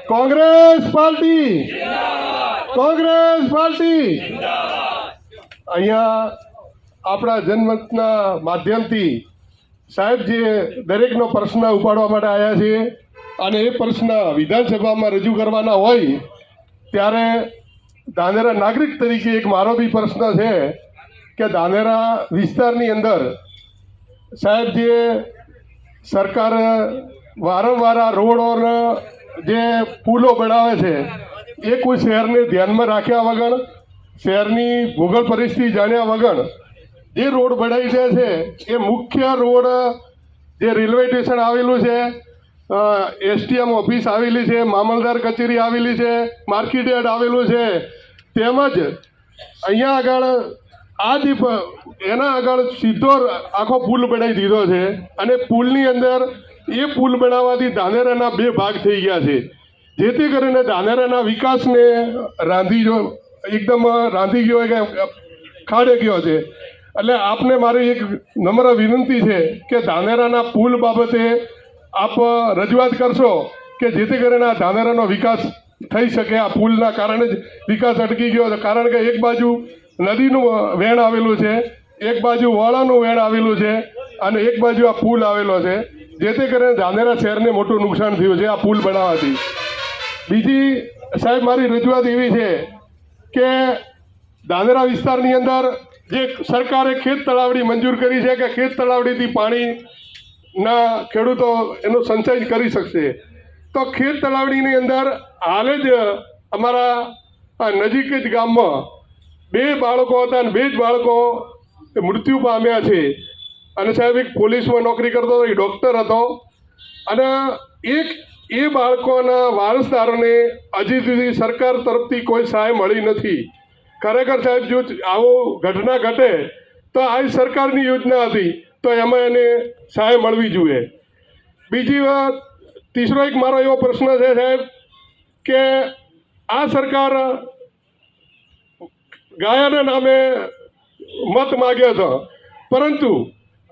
Congress party, Congress party. અહીંયા આપણા જનમતના માધ્યમથી સાહેબ જે દરેકનો પ્રશ્ન ઉપાડવા માટે આવ્યા છે અને એ પ્રશ્ન વિધાનસભામાં રજૂ કરવાના હોય ત્યારે ધાનેરા નાગરિક તરીકે એક મારો બી પ્રશ્ન છે કે ધાનેરા વિસ્તારની અંદર સાહેબ જે સરકાર વારંવાર આ રોડોને જે પુલો બનાવે છે એ કોઈ શહેરને ધ્યાનમાં રાખ્યા વગર, શહેરની ભૂગોળ પરિસ્થિતિ જાણ્યા વગર જે રોડ બનાવી દે છે એ મુખ્ય રોડ જે રેલવે સ્ટેશન આવેલું છે, એસટીએમ ઓફિસ આવેલી છે, મામલતદાર કચેરી આવેલી છે, માર્કેટ યાર્ડ આવેલું છે, તેમજ અહીંયા આગળ આ જે એના આગળ સીધો આખો પુલ બનાવી દીધો છે અને પુલની અંદર એ પુલ બનાવવાથી ધાનેરાના બે ભાગ થઈ ગયા છે, જેથી કરીને ધાનેરાના વિકાસને એકદમ રાંધી ગયો કે ખાડે ગયો છે। એટલે આપને મારી એક નમ્ર વિનંતી છે કે ધાનેરાના પુલ બાબતે આપ રજૂઆત કરશો કે જેથી કરીને આ ધાનેરાનો વિકાસ થઈ શકે। આ પુલના કારણે જ વિકાસ અટકી ગયો છે, કારણ કે એક બાજુ નદીનું વહેણ આવેલું છે, એક બાજુ વાળાનું વહેણ આવેલું છે અને એક બાજુ આ પુલ આવેલો છે, જેથી કરીને ધાનેરા શહેરને મોટું નુકસાન થયું છે આ પુલ બનાવવાથી। બીજી સાહેબ મારી રજૂઆત એવી છે કે ધાનેરા વિસ્તારની અંદર જે સરકારે ખેત તળાવડી મંજૂર કરી છે કે ખેત તળાવડીથી પાણીના ખેડૂતો એનો સંચય કરી શકશે, તો ખેત તળાવડીની અંદર હાલ જ અમારા નજીક જ ગામમાં 2 બાળકો હતા અને 2 જ બાળકો મૃત્યુ પામ્યા છે અને સાહેબ એક પોલીસમાં નોકરી કરતો હતો, એક ડૉક્ટર હતો અને એ બાળકોના વારસદારોને હજી સુધી સરકાર તરફથી કોઈ સહાય મળી નથી। ખરેખર સાહેબ જો આવો ઘટના ઘટે તો આ સરકારની યોજના હતી તો એમાં એને સહાય મળવી જોઈએ। બીજી વાત, ત્રીજો એક મારો એવો પ્રશ્ન છે સાહેબ કે આ સરકાર ગાયાના નામે મત માગ્યા હતા, પરંતુ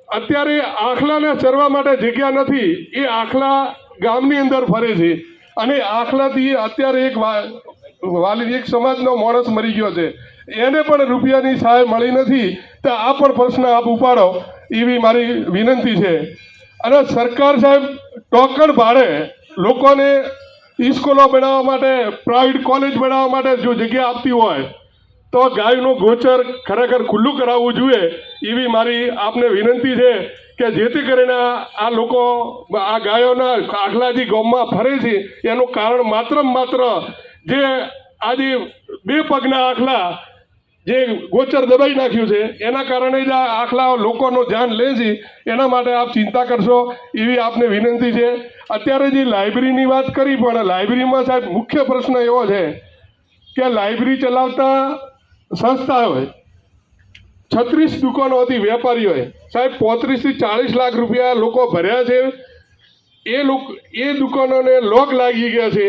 અત્યારે આખલાને ચરવા માટે જગ્યા નથી, એ આખલા ગામની અંદર ફરે છે અને આખલાથી અત્યારે એક સમાજનો માણસ મરી ગયો છે, એને પણ રૂપિયાની સહાય મળી નથી। તો આ પણ પ્રશ્ન આપ ઉપાડો એવી મારી વિનંતી છે। અને સરકાર સાહેબ ટોકન ભાડે લોકોને સ્કૂલો બનાવવા માટે, પ્રાઇવેટ કોલેજ બનાવવા માટે જો જગ્યા આપતી હોય તો ગાયનું ગોચર ખરેખર ખુલ્લું કરાવવું જોઈએ એવી મારી આપને વિનંતી છે કે જેથી કરીને આ લોકો આ ગાયોના આખલા જે ગામમાં ફરે છે એનું કારણ માત્ર જે આજે 2 પગના આખલા જે ગોચર દબાઈ નાખ્યું છે એના કારણે જ આ આખલા લોકોનું ધ્યાન લે છે, એના માટે આપ ચિંતા કરશો એવી આપને વિનંતી છે। અત્યારે જે લાઇબ્રેરીની વાત કરી, પણ લાઇબ્રેરીમાં સાહેબ મુખ્ય પ્રશ્ન એવો છે કે લાઇબ્રેરી ચલાવતા સંસ્થાઓએ 36 દુકાનો હતી, વેપારીઓએ સાહેબ 35 થી 40 લાખ રૂપિયા લોકો ભર્યા છે, એ દુકાનોને લોક લાગી ગયા છે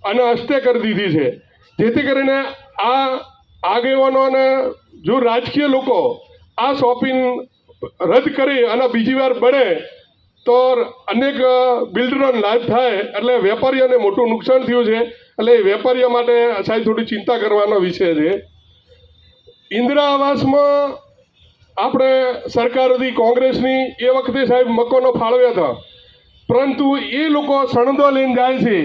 અને હસ્તે કરી દીધી છે, જેથી કરીને આ આગેવાનોને જો રાજકીય લોકો આ શોપિંગ રદ કરી અને બીજી વાર બને તો અનેક બિલ્ડરોને લાભ થાય, એટલે વેપારીઓને મોટું નુકસાન થયું છે। એટલે એ વેપારીઓ માટે સાહેબ થોડી ચિંતા કરવાનો વિષય છે। ઇન્દિરા આવાસમાં આપણે સરકાર હતી કોંગ્રેસની, એ વખતે સાહેબ મકાનો ફાળવ્યા હતા, પરંતુ એ લોકો સણદો લઈને જાય છે,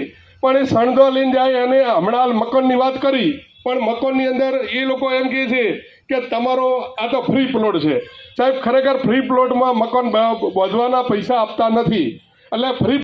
પણ એ સણદો લઈને જાય અને હમણાં મકાનની વાત કરી, પણ મકાનની અંદર એ લોકો એમ કહે છે કે તમારો આ તો ફ્રી પ્લોટ છે। સાહેબ ખરેખર ફ્રી પ્લોટમાં મકાન બાંધવાના પૈસા આપતા નથી, એટલે ફ્રી